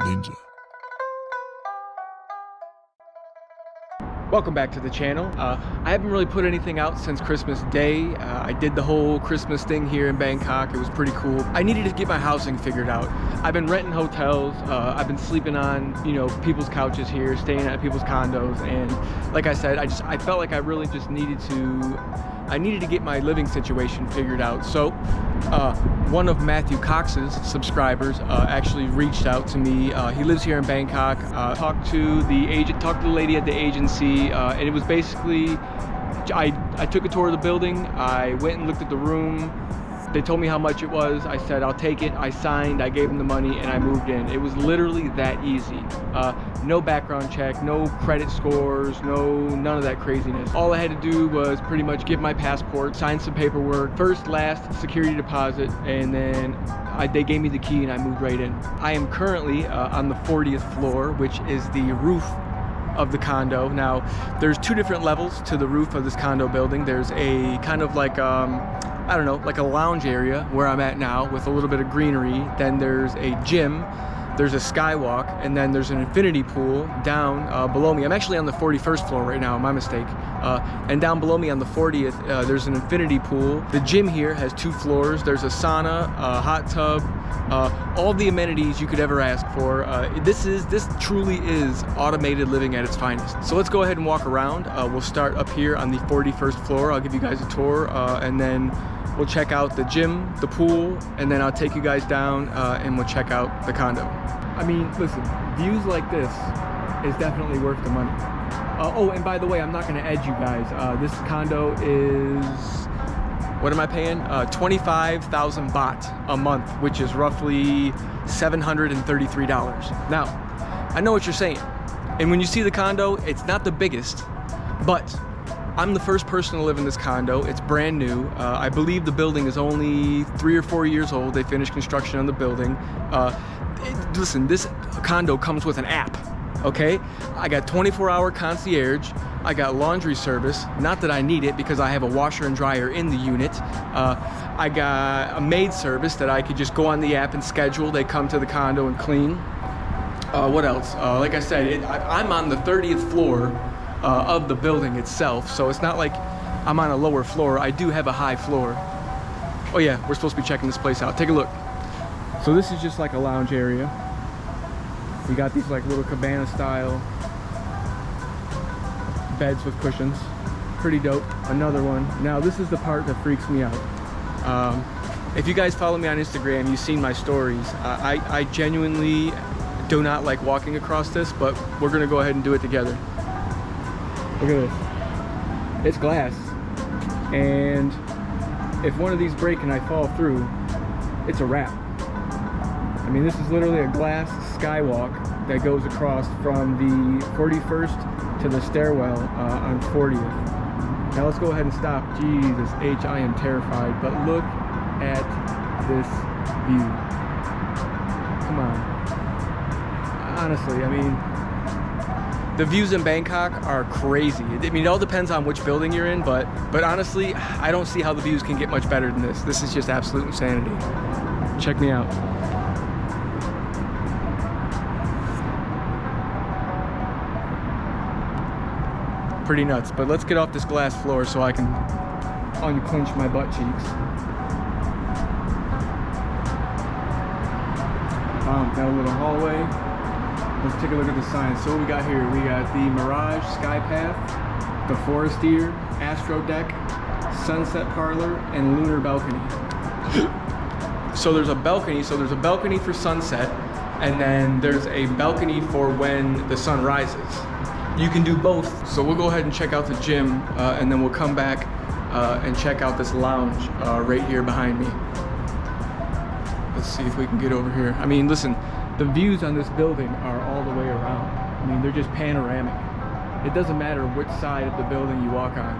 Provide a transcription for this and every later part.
Ninja. Welcome back to the channel. I haven't really put anything out since Christmas Day. I did the whole Christmas thing here in Bangkok. It was pretty cool. I needed to get my housing figured out. I've been renting hotels. I've been sleeping on, people's couches here, staying at people's condos. And like I said, I felt like I really just needed to get my living situation figured out. So one of Matthew Cox's subscribers actually reached out to me. He lives here in Bangkok. Talked to the lady at the agency, and it was basically, I took a tour of the building. I went and looked at the room. They told me how much it was. I said, I'll take it. I signed, I gave them the money, and I moved in. It was literally that easy. No background check, no credit scores, none of that craziness. All I had to do was pretty much give my passport, sign some paperwork, first, last, security deposit, and then they gave me the key and I moved right in. I am currently on the 40th floor, which is the roof of the condo. Now, there's two different levels to the roof of this condo building. There's a kind of like, I don't know, like a lounge area where I'm at now with a little bit of greenery. Then there's a gym, there's a skywalk, and then there's an infinity pool down below me. I'm actually on the 41st floor right now, my mistake. And down below me on the 40th, there's an infinity pool. The gym here has 2 floors. There's a sauna, a hot tub, all the amenities you could ever ask for. This truly is automated living at its finest. So let's go ahead and walk around. We'll start up here on the 41st floor. I'll give you guys a tour, and then we'll check out the gym, the pool, and then I'll take you guys down and we'll check out the condo. I mean, listen, views like this is definitely worth the money. Oh, and by the way, I'm not gonna edge you guys. This condo is, what am I paying? 25,000 baht a month, which is roughly $733. Now, I know what you're saying. And when you see the condo, it's not the biggest, but I'm the first person to live in this condo. It's brand new. I believe the building is only 3 or 4 years old. They finished construction on the building. Listen, this condo comes with an app, okay? I got 24-hour concierge. I got laundry service. Not that I need it because I have a washer and dryer in the unit. I got a maid service that I could just go on the app and schedule. They come to the condo and clean. What else? Like I said, I'm on the 30th floor of the building itself, so it's not like I'm on a lower floor. I do have a high floor. Oh yeah, we're supposed to be checking this place out. Take a look. So this is just like a lounge area. We got these like little cabana style beds with cushions. Pretty dope. Another one. Now this is the part that freaks me out. If you guys follow me on Instagram, you've seen my stories. I genuinely do not like walking across this, but we're gonna go ahead and do it together. Look at this. It's glass. And if one of these break and I fall through, it's a wrap. I mean, this is literally a glass skywalk that goes across from the 41st to the stairwell on 40th. Now let's go ahead and stop. Jesus H, I am terrified, but look at this view. Come on. Honestly, I mean, the views in Bangkok are crazy. I mean, it all depends on which building you're in, but honestly, I don't see how the views can get much better than this. This is just absolute insanity. Check me out. Pretty nuts, but let's get off this glass floor so I can unclench my butt cheeks. Got a little hallway. Let's take a look at the signs. So what we got here? We got the Mirage Sky Path, the Forestier, Astro Deck, Sunset Parlor, and Lunar Balcony. So there's a balcony. So there's a balcony for sunset, and then there's a balcony for when the sun rises. You can do both. So we'll go ahead and check out the gym, and then we'll come back and check out this lounge right here behind me. Let's see if we can get over here. I mean, listen, the views on this building are all the way around. I mean, they're just panoramic. It doesn't matter which side of the building you walk on,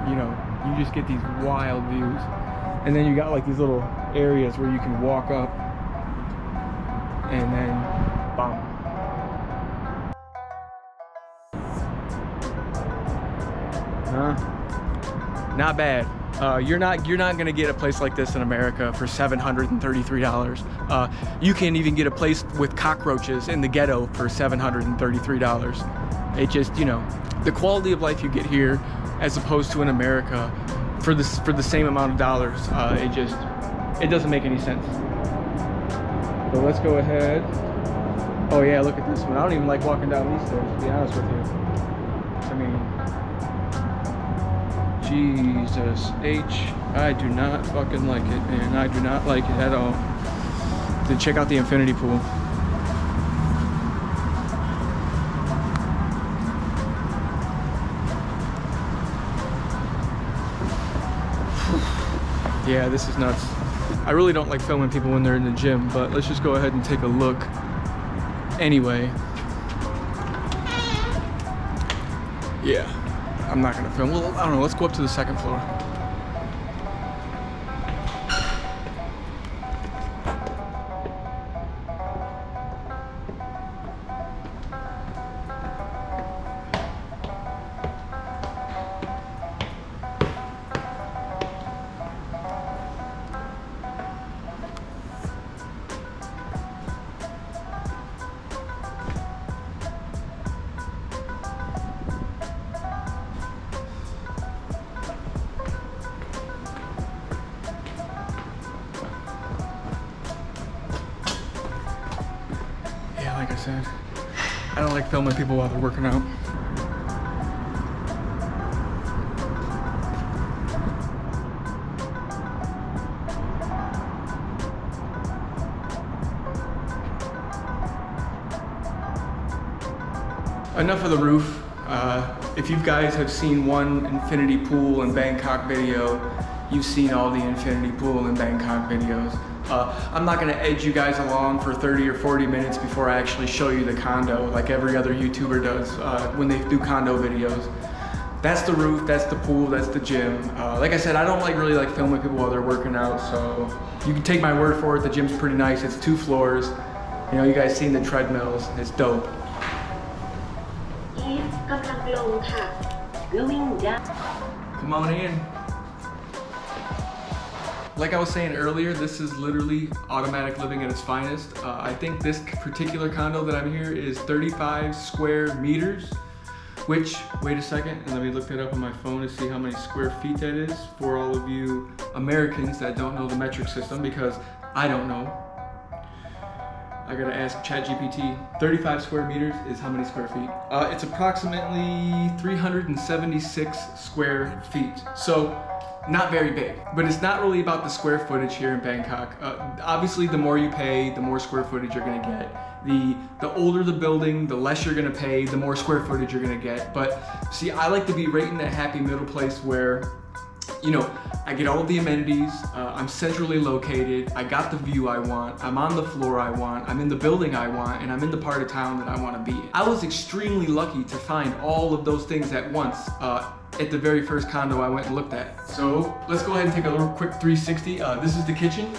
you just get these wild views. And then you got like these little areas where you can walk up and then bam. Huh? Not bad. You're not gonna get a place like this in America for $733. You can even get a place with cockroaches in the ghetto for $733. It just, you know, the quality of life you get here as opposed to in America for the same amount of dollars, it doesn't make any sense. So let's go ahead. Oh yeah, look at this one. I don't even like walking down these stairs, to be honest with you. I mean, Jesus H, I do not fucking like it, man. I do not like it at all. Then check out the infinity pool. Yeah, this is nuts. I really don't like filming people when they're in the gym, but let's just go ahead and take a look anyway. Yeah, I'm not gonna film. Well, I don't know, let's go up to the second floor. Like I said, I don't like filming people while they're working out. Enough of the roof. If you guys have seen one infinity pool in Bangkok video, you've seen all the infinity pool in Bangkok videos. I'm not gonna edge you guys along for 30 or 40 minutes before I actually show you the condo like every other YouTuber does when they do condo videos. That's the roof, that's the pool, that's the gym. Like I said, I don't really like filming people while they're working out, so you can take my word for it, the gym's pretty nice. It's 2 floors. You know, you guys seen the treadmills, it's dope. Come on in. Like I was saying earlier, this is literally automatic living at its finest. I think this particular condo that I'm here is 35 square meters, which, wait a second, and let me look that up on my phone to see how many square feet that is for all of you Americans that don't know the metric system, because I don't know. I gotta ask ChatGPT. 35 square meters is how many square feet? It's approximately 376 square feet. So, not very big, but it's not really about the square footage here in Bangkok. Obviously, the more you pay, the more square footage you're gonna get. The older the building, the less you're gonna pay, the more square footage you're gonna get. But see, I like to be right in that happy middle place where, you know, I get all of the amenities, I'm centrally located, I got the view I want, I'm on the floor I want, I'm in the building I want, and I'm in the part of town that I want to be in. I was extremely lucky to find all of those things at once at the very first condo I went and looked at. So let's go ahead and take a little quick 360. This is the kitchen.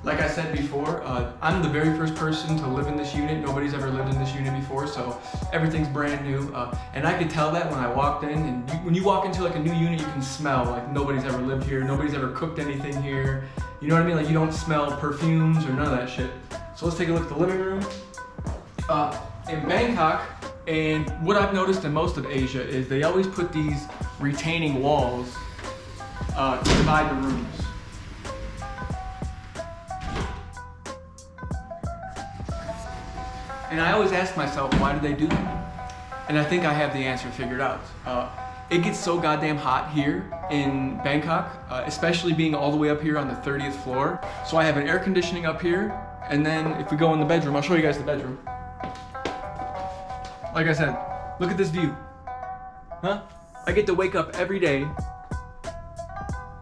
Like I said before, I'm the very first person to live in this unit. Nobody's ever lived in this unit before, so everything's brand new. And I could tell that when I walked in. And when you walk into like a new unit, you can smell like nobody's ever lived here. Nobody's ever cooked anything here. You know what I mean? Like you don't smell perfumes or none of that shit. So let's take a look at the living room. In Bangkok, and what I've noticed in most of Asia is they always put these retaining walls to divide the rooms. And I always ask myself, why do they do that? And I think I have the answer figured out. It gets so goddamn hot here in Bangkok, especially being all the way up here on the 30th floor. So I have an air conditioning up here, and then if we go in the bedroom, I'll show you guys the bedroom. Like I said, look at this view. Huh? I get to wake up every day,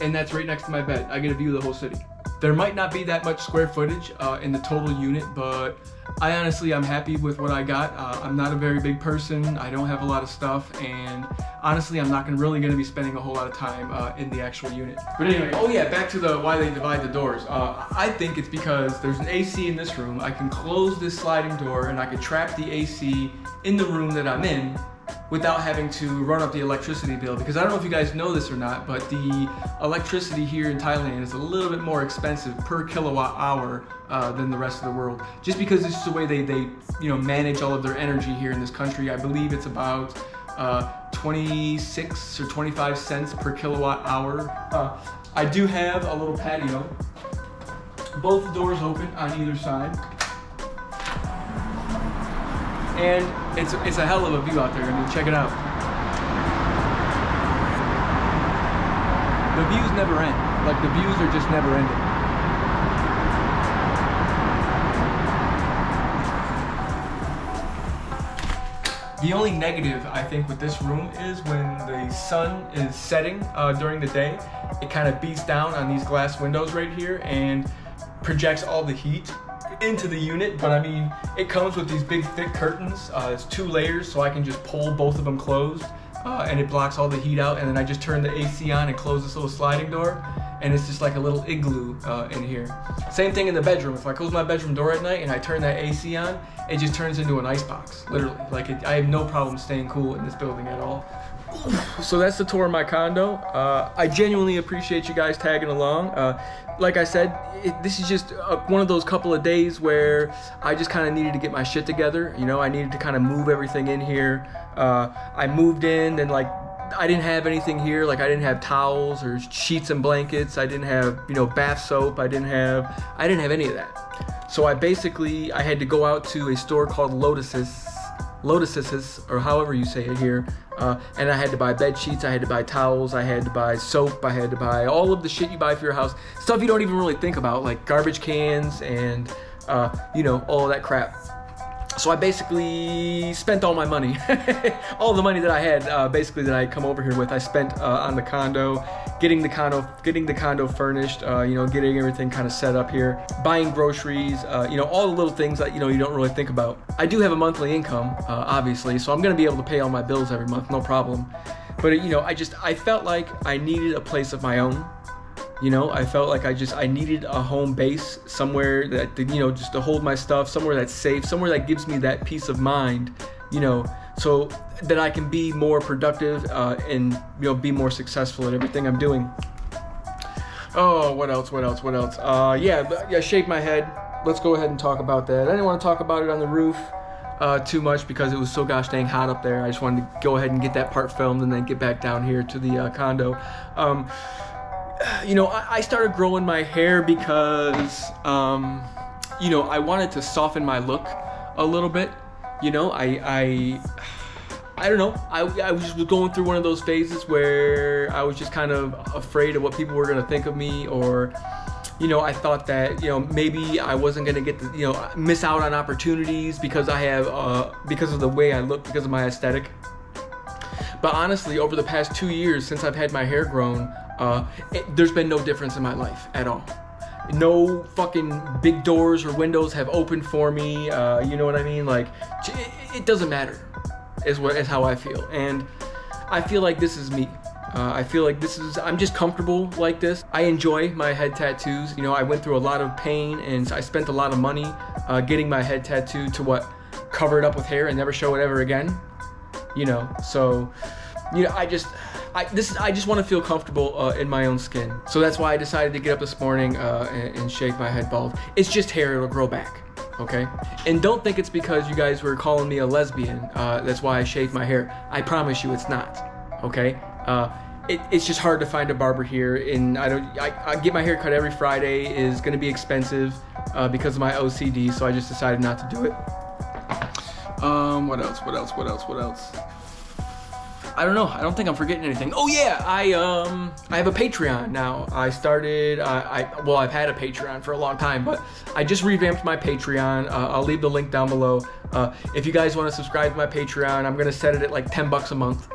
and that's right next to my bed. I get a view of the whole city. There might not be that much square footage in the total unit, but I honestly, I'm happy with what I got. I'm not a very big person. I don't have a lot of stuff, and honestly, I'm not really gonna be spending a whole lot of time in the actual unit. But anyway, oh yeah, back to the why they divide the doors. I think it's because there's an AC in this room. I can close this sliding door, and I can trap the AC in the room that I'm in, without having to run up the electricity bill. Because I don't know if you guys know this or not, but the electricity here in Thailand is a little bit more expensive per kilowatt hour than the rest of the world. Just because this is the way they manage all of their energy here in this country. I believe it's about 26 or 25 cents per kilowatt hour. I do have a little patio. Both doors open on either side. And it's a hell of a view out there. I mean, check it out. The views never end. Like, the views are just never ending. The only negative, I think, with this room is when the sun is setting during the day, it kind of beats down on these glass windows right here and projects all the heat into the unit. But I mean, it comes with these big thick curtains. It's 2 layers, so I can just pull both of them closed and it blocks all the heat out. And then I just turn the AC on and close this little sliding door, and it's just like a little igloo in here. Same thing in the bedroom. If I close my bedroom door at night and I turn that AC on, it just turns into an icebox, literally. Like, I have no problem staying cool in this building at all. So that's the tour of my condo. I genuinely appreciate you guys tagging along. Like I said, this is just one of those couple of days where I just kind of needed to get my shit together. You know, I needed to kind of move everything in here. I moved in and, like, I didn't have anything here. Like, I didn't have towels or sheets and blankets. I didn't have, bath soap. I didn't have any of that. So I had to go out to a store called Lotus's, or however you say it here, and I had to buy bed sheets, I had to buy towels, I had to buy soap, I had to buy all of the shit you buy for your house, stuff you don't even really think about, like garbage cans and all that crap. So I basically spent all my money, all the money that I had, basically, that I had come over here with. I spent on the condo, getting the condo furnished, getting everything kind of set up here, buying groceries, all the little things that you don't really think about. I do have a monthly income, obviously, so I'm gonna be able to pay all my bills every month, no problem. But I felt like I needed a place of my own. I felt like I needed a home base, somewhere that, just to hold my stuff, somewhere that's safe, somewhere that gives me that peace of mind, so that I can be more productive and, be more successful at everything I'm doing. Oh, what else? Yeah, shake my head. Let's go ahead and talk about that. I didn't want to talk about it on the roof too much because it was so gosh dang hot up there. I just wanted to go ahead and get that part filmed and then get back down here to the condo. I started growing my hair because, I wanted to soften my look a little bit. I don't know. I was just going through one of those phases where I was just kind of afraid of what people were going to think of me, or, I thought that, maybe I wasn't going to get to, miss out on opportunities because because of the way I look, because of my aesthetic. But honestly, over the past 2 years since I've had my hair grown, there's been no difference in my life at all. No fucking big doors or windows have opened for me. You know what I mean? Like, it doesn't matter, is how I feel. And I feel like this is me. I feel like I'm just comfortable like this. I enjoy my head tattoos. I went through a lot of pain and I spent a lot of money getting my head tattooed to cover it up with hair and never show it ever again. So, I just want to feel comfortable in my own skin. So that's why I decided to get up this morning and shave my head bald. It's just hair, it'll grow back, okay? And don't think it's because you guys were calling me a lesbian, that's why I shaved my hair. I promise you it's not, okay? It's just hard to find a barber here, and I get my hair cut every Friday. Is gonna be expensive because of my OCD, so I just decided not to do it. What else? I don't know. I don't think I'm forgetting anything. Oh yeah, I have a Patreon now. I started. I've had a Patreon for a long time, but I just revamped my Patreon. I'll leave the link down below. If you guys want to subscribe to my Patreon, I'm gonna set it at like $10 a month.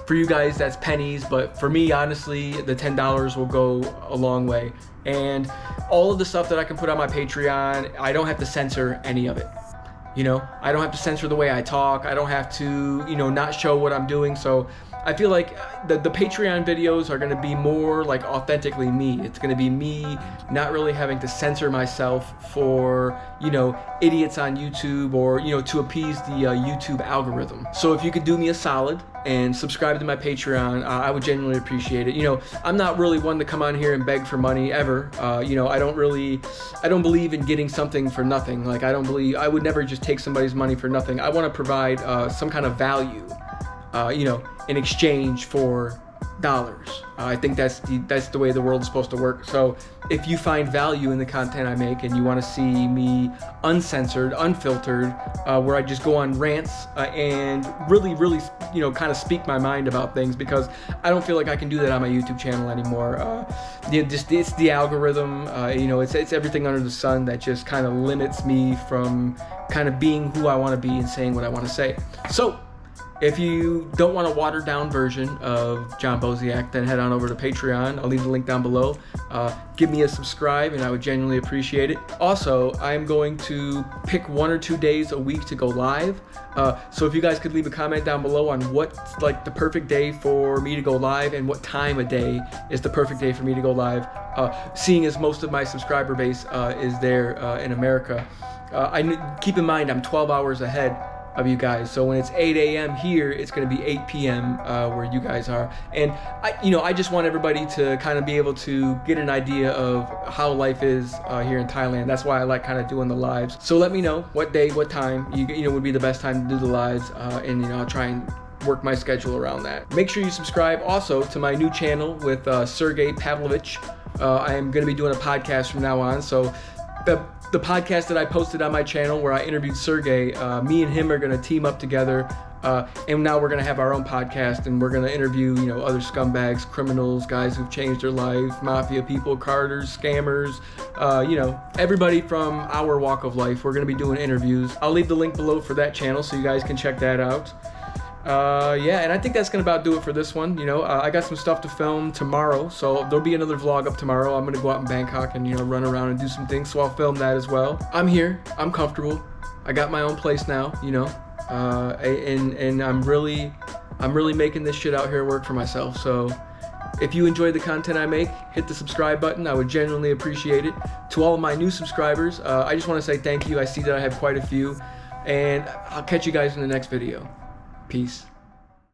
For you guys that's pennies, but for me, honestly, the $10 will go a long way. And all of the stuff that I can put on my Patreon, I don't have to censor any of it. I don't have to censor the way I talk. I don't have to, not show what I'm doing. So I feel like the Patreon videos are going to be more like authentically me. It's going to be me not really having to censor myself for, you know, idiots on YouTube, or, you know, to appease the YouTube algorithm. So if you could do me a solid and subscribe to my Patreon, I would genuinely appreciate it. You know, I'm not really one to come on here and beg for money ever. You know, I don't believe in getting something for nothing. Like, I would never just take somebody's money for nothing. I want to provide some kind of value, you know, in exchange for dollars. I think that's the way the world is supposed to work. So if you find value in the content I make and you want to see me uncensored, unfiltered, where I just go on rants and really, you know, kind of speak my mind about things, because I don't feel like I can do that on my YouTube channel anymore. It's the algorithm, you know, it's everything under the sun that just kind of limits me from kind of being who I want to be and saying what I want to say. So if you don't want a watered down version of John Boziak, then head on over to Patreon. I'll leave the link down below. Give me a subscribe and I would genuinely appreciate it. Also, I'm going to pick 1 or 2 days a week to go live. So if you guys could leave a comment down below on what's like the perfect day for me to go live and what time of day is the perfect day for me to go live, seeing as most of my subscriber base is there in America. Keep in mind, I'm 12 hours ahead of you guys, so when it's 8 a.m. here, it's going to be 8 p.m. Where you guys are. And I just want everybody to kind of be able to get an idea of how life is here in Thailand. That's why I like kind of doing the lives. So let me know what day, what time you know would be the best time to do the lives, and you know, I'll try and work my schedule around that. Make sure you subscribe also to my new channel with Sergey Pavlovich. I am going to be doing a podcast from now on. So the podcast that I posted on my channel where I interviewed Sergey, me and him are going to team up together, and now we're going to have our own podcast, and we're going to interview, you know, other scumbags, criminals, guys who've changed their life, mafia people, carters, scammers, you know, everybody from our walk of life. We're going to be doing interviews. I'll leave the link below for that channel so you guys can check that out. Yeah, and I think that's gonna about do it for this one. You know, I got some stuff to film tomorrow, so there'll be another vlog up tomorrow. I'm gonna go out in Bangkok and, you know, run around and do some things, so I'll film that as well. I'm here, I'm comfortable, I got my own place now, you know, and I'm really making this shit out here work for myself. So if you enjoy the content I make, hit the subscribe button. I would genuinely appreciate it. To all of my new subscribers, I just want to say thank you. I see that I have quite a few, and I'll catch you guys in the next video. Peace.